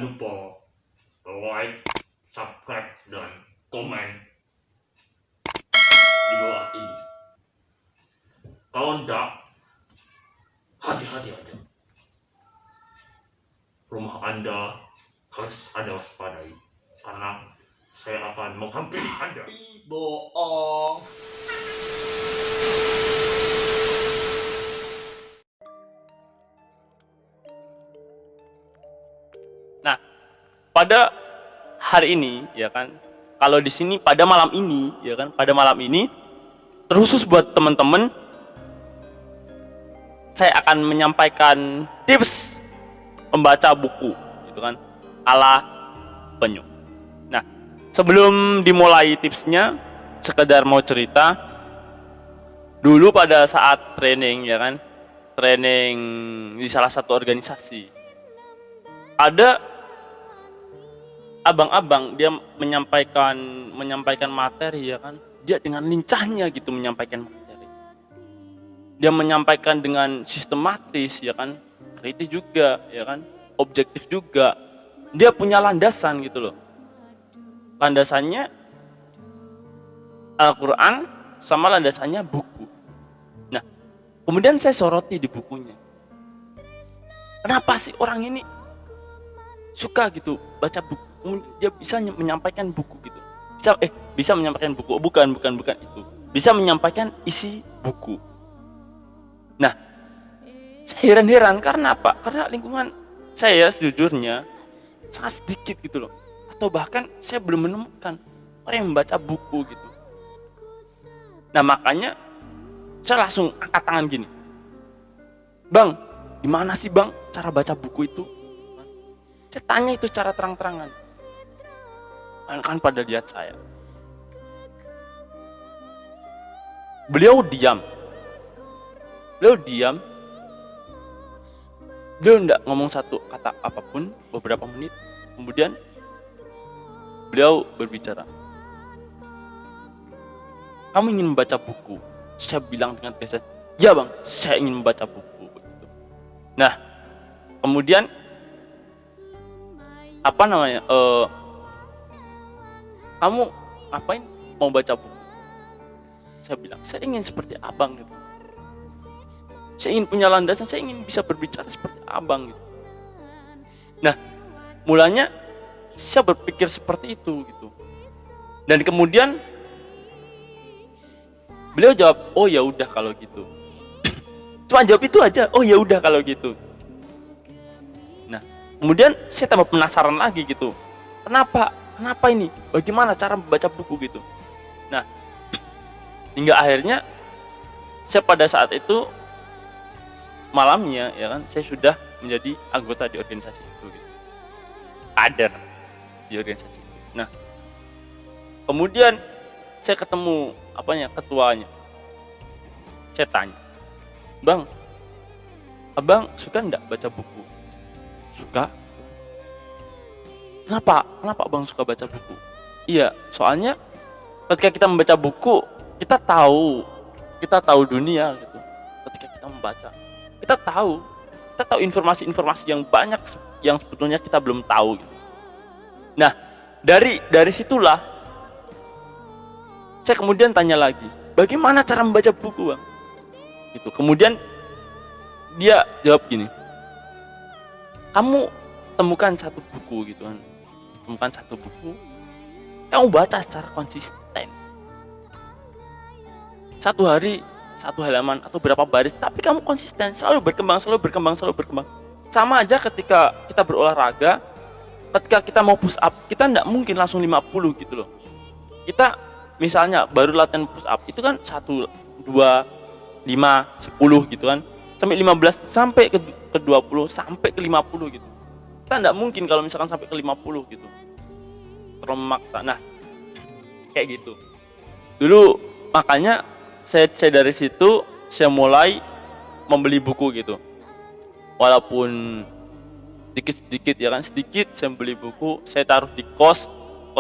lupa like, subscribe, dan komen di bawah ini. Kalau enggak, hati-hati aja. Rumah Anda harus Anda waspadai, karena saya akan menghampiri Anda. Bohong. Nah, pada hari ini ya kan, kalau di sini pada malam ini ya kan, pada malam ini terkhusus buat teman-teman saya akan menyampaikan tips membaca buku gitu kan, ala penyu. Nah, sebelum dimulai tipsnya, sekedar mau cerita dulu pada saat training ya kan, training di salah satu organisasi, ada abang-abang dia menyampaikan materi ya kan, dia dengan lincahnya gitu menyampaikan materi, dia menyampaikan dengan sistematis ya kan, kritis juga ya kan, objektif juga, dia punya landasan gitu loh. Landasannya Al-Quran sama landasannya buku. Nah, kemudian saya soroti di bukunya, kenapa sih orang ini suka gitu baca buku, dia bisa menyampaikan buku gitu, bisa menyampaikan buku, bukan itu, bisa menyampaikan isi buku. Nah, saya heran-heran karena apa? Karena lingkungan saya sejujurnya sangat sedikit gitu loh, atau bahkan saya belum menemukan orang yang membaca buku gitu. Nah, makanya saya langsung angkat tangan gini, Bang, gimana sih Bang cara baca buku itu? Saya tanya itu cara terang-terangan. Kan pada lihat saya. Beliau diam. Beliau enggak ngomong satu kata apapun beberapa menit. Kemudian beliau berbicara, kamu ingin membaca buku? Saya bilang dengan tegas, ya Bang, saya ingin membaca buku. Nah, kemudian kamu ngapain mau baca buku? Saya bilang, saya ingin seperti abang gitu. Saya ingin punya landasan, saya ingin bisa berbicara seperti abang gitu. Nah, mulanya saya berpikir seperti itu gitu. Dan kemudian beliau jawab, oh ya udah kalau gitu. Cuma jawab itu aja, oh ya udah kalau gitu. Nah, kemudian saya tambah penasaran lagi gitu. Kenapa ini? Bagaimana cara membaca buku gitu? Nah, hingga akhirnya saya pada saat itu malamnya ya kan, saya sudah menjadi anggota di organisasi itu gitu. Kader di organisasi itu. Nah, kemudian saya ketemu ketuanya. Saya tanya, Bang, abang suka enggak baca buku? Suka. Kenapa abang suka baca buku? Iya, soalnya ketika kita membaca buku, kita tahu dunia gitu. Ketika kita membaca, kita tahu informasi-informasi yang banyak yang sebetulnya kita belum tahu gitu. Nah, dari situlah saya kemudian tanya lagi, bagaimana cara membaca buku, Bang? Gitu. Kemudian dia jawab gini, kamu temukan satu buku gitu kan. Temukan satu buku, kamu baca secara konsisten. Satu hari, satu halaman atau berapa baris, tapi kamu konsisten, selalu berkembang. Sama aja ketika kita berolahraga, ketika kita mau push up, kita enggak mungkin langsung 50 gitu loh. Kita misalnya baru latihan push up, itu kan 1, 2, 5, 10 gitu kan, sampai 15, sampai ke 20, sampai ke 50 gitu. Kita enggak mungkin kalau misalkan sampai ke 50 gitu, terlalu memaksa. Nah, kayak gitu. Dulu makanya saya dari situ saya mulai membeli buku gitu. Walaupun sedikit ya kan, sedikit saya beli buku, saya taruh di kos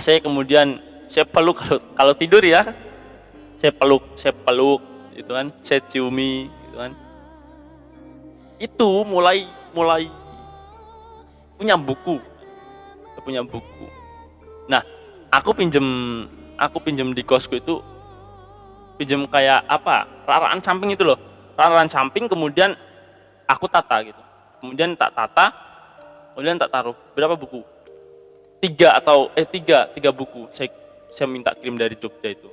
saya, kemudian saya peluk kalau tidur ya. Saya peluk gitu kan, saya ciumi gitu kan. Itu mulai punya buku. punya buku. Nah, aku pinjem di kosku itu, pinjem kayak apa, raraan samping itu loh, raraan samping, kemudian aku tata gitu, kemudian tak tata, kemudian tak taruh. Berapa buku? Tiga buku saya minta kirim dari Jogja itu,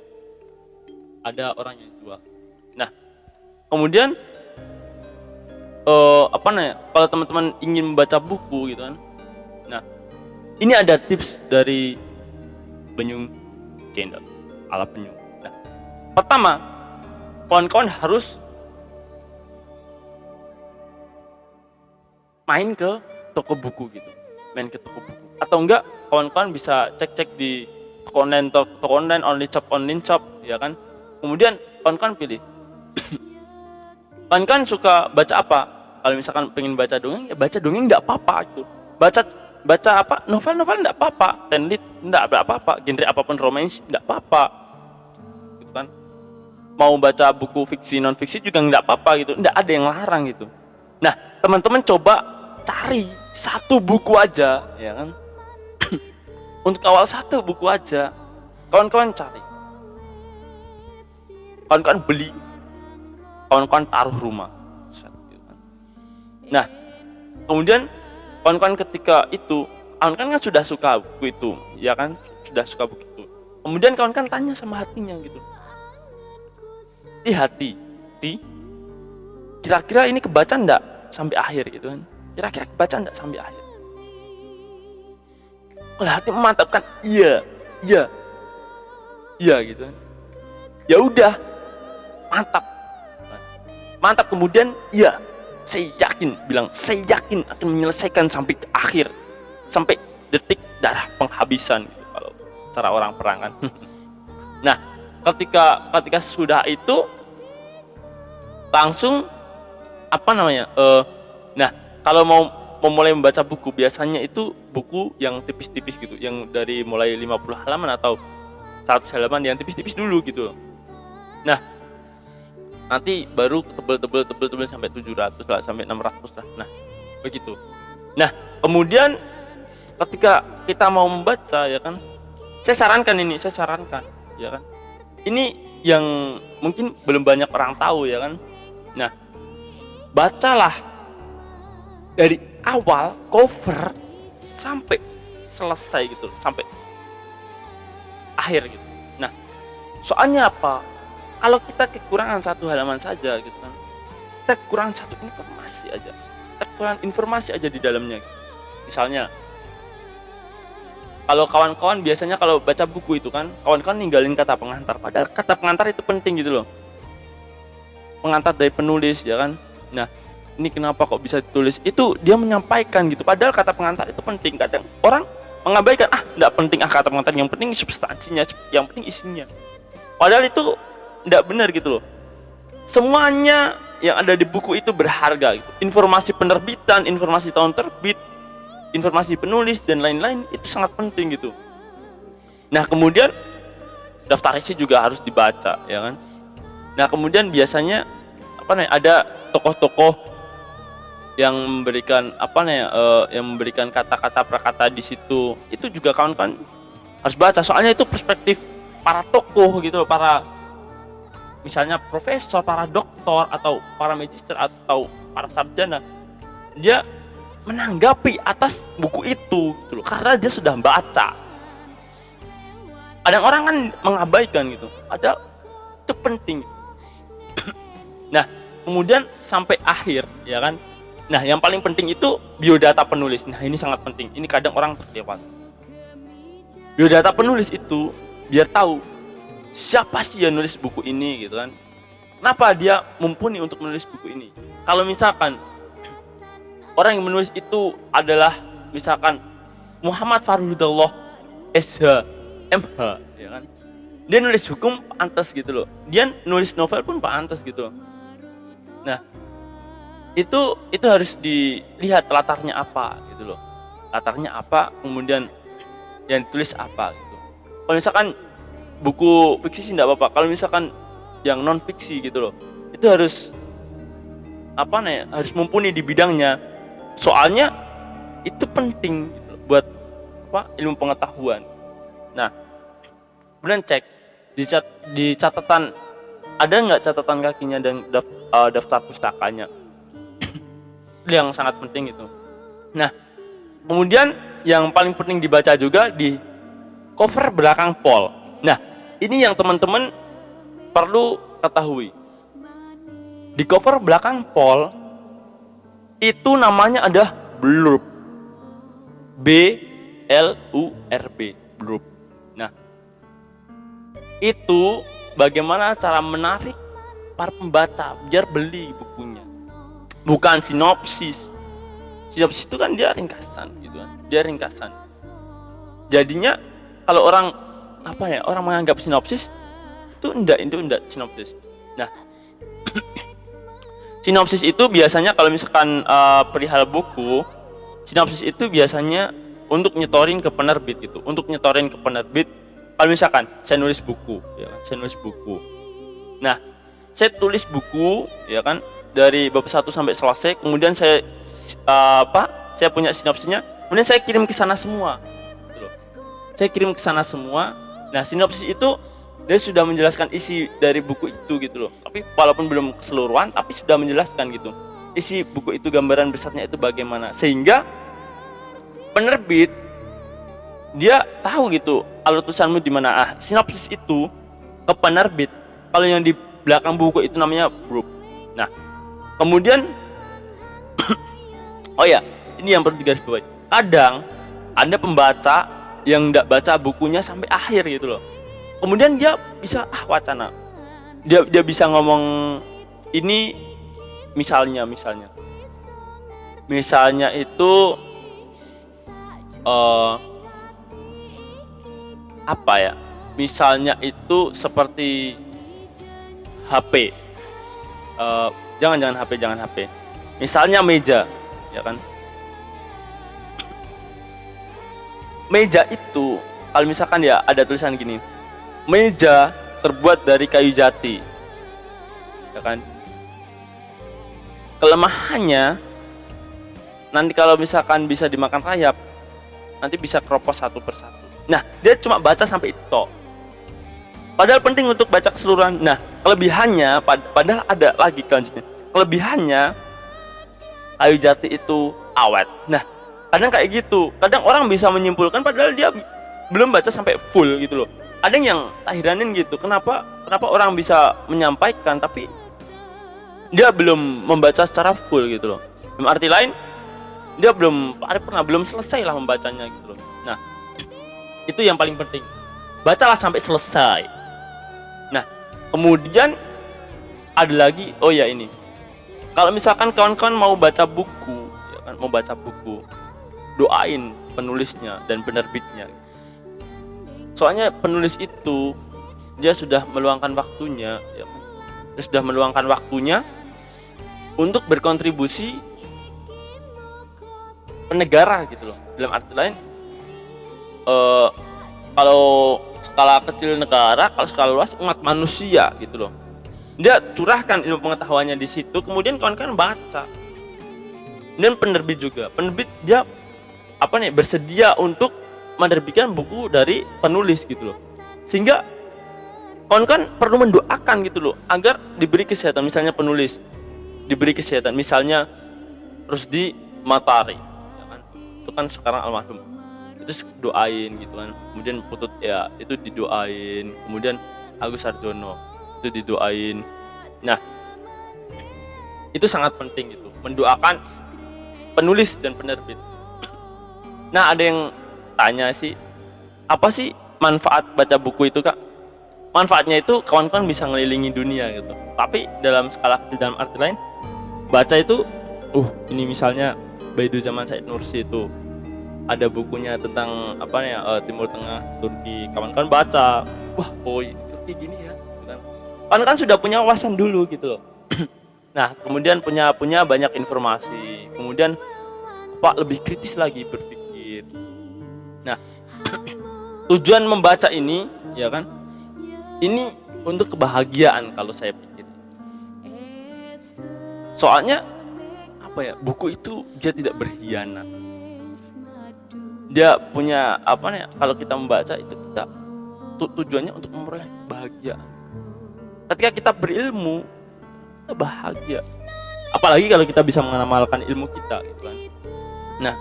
ada orang yang jual. Nah, kemudian kalau teman-teman ingin membaca buku gitu kan, nah ini ada tips dari Benyung Channel ala Benyung. Nah, pertama, kawan-kawan harus main ke toko buku gitu, main ke toko buku, atau enggak kawan-kawan bisa cek-cek di toko online, online shop ya kan. Kemudian kawan-kawan pilih kawan-kawan suka baca apa. Kalau misalkan pengen baca dongeng, ya baca dongeng, enggak apa-apa gitu. Baca apa, novel enggak apa-apa, tenlit enggak apa-apa, genre apapun, romance enggak apa-apa gitu kan. Mau baca buku fiksi non fiksi juga enggak apa-apa gitu, enggak ada yang larang gitu. Nah, teman-teman coba cari satu buku aja ya kan. Untuk awal satu buku aja kawan-kawan cari, kawan-kawan beli, kawan-kawan taruh rumah. Nah, kemudian kawan-kawan ketika itu, kawan-kawan kan sudah suka buku itu, ya kan, sudah suka buku itu. Kemudian kawan-kawan tanya sama hatinya gitu, hati, kira-kira ini kebaca enggak sampai akhir gitu kan? Kira-kira kebaca enggak sampai akhir? Kalau hati memantapkan, iya gitu kan. Ya udah, mantap. Kemudian, iya, saya yakin akan menyelesaikan sampai akhir, sampai detik darah penghabisan gitu, kalau cara orang perang kan. Nah, ketika sudah itu langsung nah, kalau mau mulai membaca buku, biasanya itu buku yang tipis-tipis gitu, yang dari mulai 50 halaman atau 100 halaman, yang tipis-tipis dulu gitu. Nah, nanti baru tebel sampai 700 lah, sampai 600 lah. Nah, begitu. Nah, kemudian ketika kita mau membaca ya kan, saya sarankan ya kan. Ini yang mungkin belum banyak orang tahu ya kan. Nah, bacalah dari awal cover sampai selesai gitu, sampai akhir gitu. Nah, soalnya apa? Kalau kita kekurangan satu halaman saja gitu kan, kita kekurangan satu informasi aja di dalamnya gitu. Misalnya, kalau kawan-kawan biasanya kalau baca buku itu kan, kawan-kawan ninggalin kata pengantar, padahal kata pengantar itu penting gitu loh, pengantar dari penulis ya kan. Nah, ini kenapa kok bisa ditulis, itu dia menyampaikan gitu, padahal kata pengantar itu penting. Kadang orang mengabaikan, enggak penting kata pengantar, yang penting substansinya, yang penting isinya, padahal itu enggak benar gitu loh. Semuanya yang ada di buku itu berharga gitu. Informasi penerbitan, informasi tahun terbit, informasi penulis dan lain-lain itu sangat penting gitu. Nah, kemudian daftar isi juga harus dibaca ya kan. Nah, kemudian biasanya ada tokoh-tokoh yang memberikan yang memberikan kata-kata prakata di situ, itu juga kawan-kawan harus baca, soalnya itu perspektif para tokoh gitu, para misalnya profesor, para doktor, atau para magister, atau para sarjana, dia menanggapi atas buku itu gitu loh, karena dia sudah baca. Kadang orang kan mengabaikan gitu, padahal itu penting. Nah, kemudian sampai akhir ya kan. Nah, yang paling penting itu biodata penulis. Nah, ini sangat penting, ini kadang orang terlewat. Biodata penulis itu biar tahu siapa sih yang nulis buku ini gitu kan, kenapa dia mumpuni untuk menulis buku ini. Kalau misalkan orang yang menulis itu adalah misalkan Muhammad Farhudullah SH MH ya kan, dia nulis hukum pantas gitu loh, dia nulis novel pun pantas gitu. Nah, itu harus dilihat latarnya apa gitu loh, latarnya apa, kemudian yang ditulis apa gitu. Kalau misalkan buku fiksi sih enggak apa-apa, kalau misalkan yang non fiksi gitu loh, itu harus harus mumpuni di bidangnya, soalnya itu penting gitu loh, buat ilmu pengetahuan. Nah, kemudian cek di catatan, ada nggak catatan kakinya dan daftar pustakanya. Itu yang sangat penting itu. Nah, kemudian yang paling penting dibaca juga di cover belakang pol. Nah, ini yang teman-teman perlu ketahui. Di cover belakang pol itu namanya ada blurb. BLURB, blurb. Nah, itu bagaimana cara menarik para pembaca biar beli bukunya. Bukan sinopsis. Sinopsis itu kan dia ringkasan gitu kan. Dia ringkasan. Jadinya kalau orang menganggap sinopsis itu enggak sinopsis. Nah, sinopsis itu biasanya kalau misalkan perihal buku, sinopsis itu biasanya untuk nyetorin ke penerbit gitu. Untuk nyetorin ke penerbit, kalau misalkan saya nulis buku, ya kan, saya nulis buku. Nah, saya tulis buku, ya kan, dari bab 1 sampai selesai, kemudian saya punya sinopsisnya, kemudian saya kirim ke sana semua. Gitu. Saya kirim ke sana semua. Nah, sinopsis itu dia sudah menjelaskan isi dari buku itu gitu loh. Tapi walaupun belum keseluruhan, tapi sudah menjelaskan gitu. Isi buku itu, gambaran besarnya itu bagaimana, sehingga penerbit dia tahu gitu alur tulisanmu di mana. Sinopsis itu ke penerbit, kalau yang di belakang buku itu namanya blurb. Nah, kemudian oh ya, ini yang perlu digarisbawahi. Kadang ada pembaca yang enggak baca bukunya sampai akhir gitu loh. Kemudian dia bisa wacana. Dia bisa ngomong ini misalnya itu misalnya itu seperti HP. Jangan HP. Misalnya meja, ya kan? Meja itu kalau misalkan ya ada tulisan gini. Meja terbuat dari kayu jati. Ya kan? Kelemahannya nanti kalau misalkan bisa dimakan rayap, nanti bisa keropos satu persatu. Nah, dia cuma baca sampai itu. Padahal penting untuk baca keseluruhan. Nah, kelebihannya padahal ada lagi kelanjutnya. Kelebihannya kayu jati itu awet. Nah, kadang kayak gitu. Kadang orang bisa menyimpulkan padahal dia belum baca sampai full gitu loh. Ada yang tak hiranin gitu. Kenapa orang bisa menyampaikan tapi dia belum membaca secara full gitu loh. Dalam arti lain, dia belum selesai lah membacanya gitu loh. Nah, itu yang paling penting. Bacalah sampai selesai. Nah, kemudian ada lagi, ini. Kalau misalkan kawan-kawan mau baca buku, ya kan, doain penulisnya dan penerbitnya. Soalnya penulis itu dia sudah meluangkan waktunya, ya kan? Dia sudah meluangkan waktunya untuk berkontribusi ke negara gitu loh. Dalam arti lain, kalau skala kecil negara, kalau skala luas umat manusia gitu loh. Dia curahkan ilmu pengetahuannya di situ, kemudian kawan-kawan baca. Dan penerbit juga, dia bersedia untuk menerbitkan buku dari penulis gitu loh. Sehingga kawan-kawan perlu mendoakan gitu loh agar diberi kesehatan. Misalnya penulis diberi kesehatan, misalnya Rusdi Matahari, ya kan? Itu kan sekarang almarhum. Itu doain gitu kan. Kemudian Putut ya itu didoain. Kemudian Agus Sarjono itu didoain. Nah, itu sangat penting gitu, mendoakan penulis dan penerbit. Nah, ada yang tanya sih, apa sih manfaat baca buku itu, Kak? Manfaatnya itu kawan-kawan bisa ngelilingi dunia gitu. Tapi dalam skala kecil, dalam arti lain, baca itu ini misalnya Baidu Zaman Said Nursi itu ada bukunya tentang Timur Tengah, Turki. Kawan-kawan baca, Turki gini ya, kan? Kawan-kawan sudah punya wawasan dulu gitu loh. Nah, kemudian punya banyak informasi. Kemudian lebih kritis lagi berpikir. Nah, tujuan membaca ini, ya kan? Ini untuk kebahagiaan kalau saya pikir. Soalnya buku itu dia tidak berkhianat. dia punya apa nih? Kalau kita membaca itu kita tujuannya untuk memperoleh kebahagiaan. Ketika kita berilmu, kita bahagia. Apalagi kalau kita bisa mengamalkan ilmu kita, gitu kan. Nah,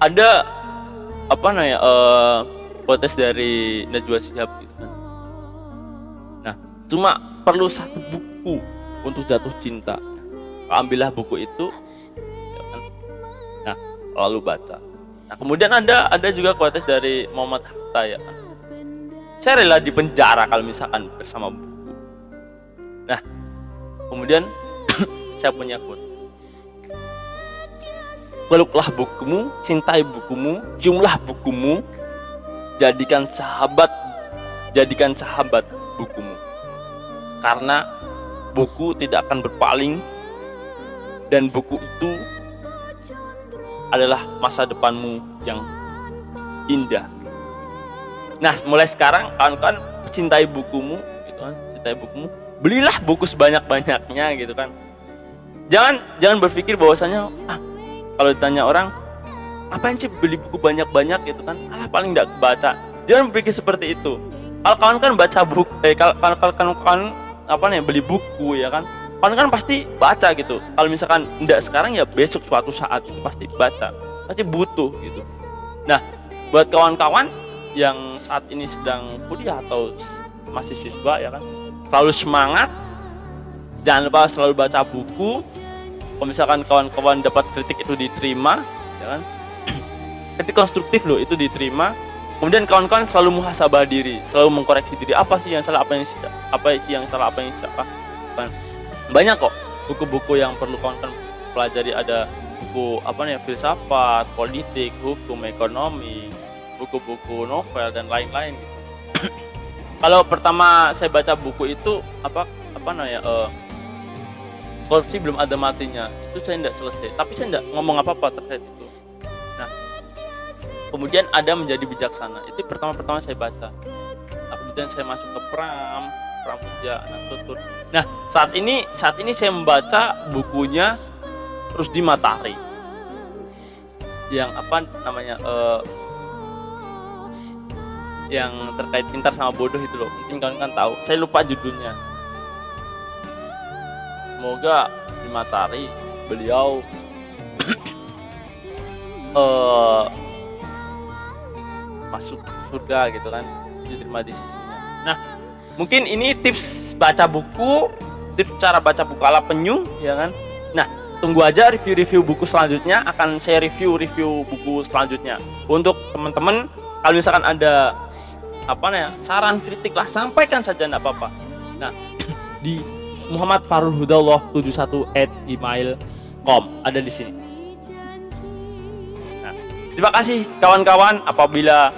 ada apa namanya? Protes dari Najwa Shihab, gitu kan. Nah, cuma perlu satu buku untuk jatuh cinta. Ambillah buku itu, ya kan? Nah, lalu baca. Nah, kemudian ada juga protes dari Muhammad Hatta, ya kan. Saya rela di penjara kalau misalkan bersama buku. Nah, kemudian saya punya quotes. Peluklah bukumu, cintai bukumu, ciumlah bukumu, jadikan sahabat bukumu. Karena buku tidak akan berpaling, dan buku itu adalah masa depanmu yang indah. Nah, mulai sekarang kawan-kawan cintai bukumu, gitu kan? Cintai bukumu, belilah buku sebanyak-banyaknya, gitu kan. Jangan berpikir bahwasanya kalau ditanya orang, ngapain sih beli buku banyak-banyak, gitu kan? Alah, paling enggak baca. Jangan berpikir seperti itu. Kalau kawan kan baca buku, kalau kawan apa nih beli buku, ya kan? Kawan kan pasti baca gitu. Kalau misalkan enggak sekarang, ya besok suatu saat itu pasti baca, pasti butuh gitu. Nah, buat kawan-kawan yang saat ini sedang kuliah atau masih siswa, ya kan, selalu semangat, jangan lupa selalu baca buku. Kalau misalkan kawan-kawan dapat kritik itu diterima, ya kan, kritik konstruktif loh itu diterima. Kemudian kawan-kawan selalu muhasabah diri, selalu mengkoreksi diri, apa sih yang salah, apa yang salah. Kan banyak kok buku-buku yang perlu kawan-kawan pelajari. Ada buku filsafat, politik, hukum, ekonomi, buku-buku novel dan lain-lain gitu. Kalau pertama saya baca buku itu korupsi belum ada matinya, itu saya tidak selesai, tapi saya tidak ngomong apa-apa terkait itu. Nah, kemudian ada menjadi bijaksana, itu pertama saya baca. Nah, kemudian saya masuk ke Pramudia, Tutur. Nah, saat ini saya membaca bukunya Rusdi Matahari yang yang terkait pintar sama bodoh itu loh. Mungkin kalian kan tahu, saya lupa judulnya. Semoga Rusdi Matahari beliau masuk surga, gitu kan, diterima di sisinya. Nah, mungkin ini tips baca buku, tips cara baca buku ala penyu, ya kan. Nah, tunggu aja review buku selanjutnya, akan saya review buku selanjutnya. Untuk teman-teman, kalau misalkan ada saran, kritik lah, sampaikan saja, enggak apa-apa. Nah, di Muhammad Farul Hudallah 71@gmail.com ada di sini. Nah, terima kasih kawan-kawan. Apabila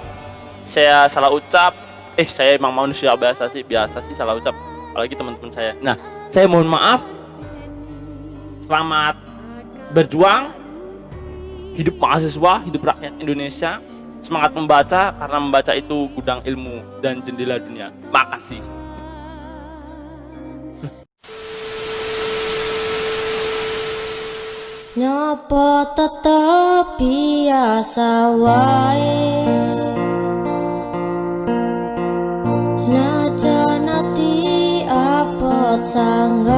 saya salah ucap, saya emang manusia biasa sih salah ucap, apalagi teman-teman saya. Nah, saya mohon maaf. Selamat berjuang, hidup mahasiswa, hidup rakyat Indonesia. Semangat membaca, karena membaca itu gudang ilmu dan jendela dunia. Makasih. Nyopo tetep biasa wae, senajan ati abot sanggane,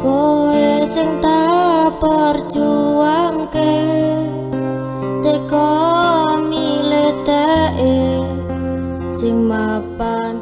kowe sing tak perjuangke, teko milih teke sing mapan.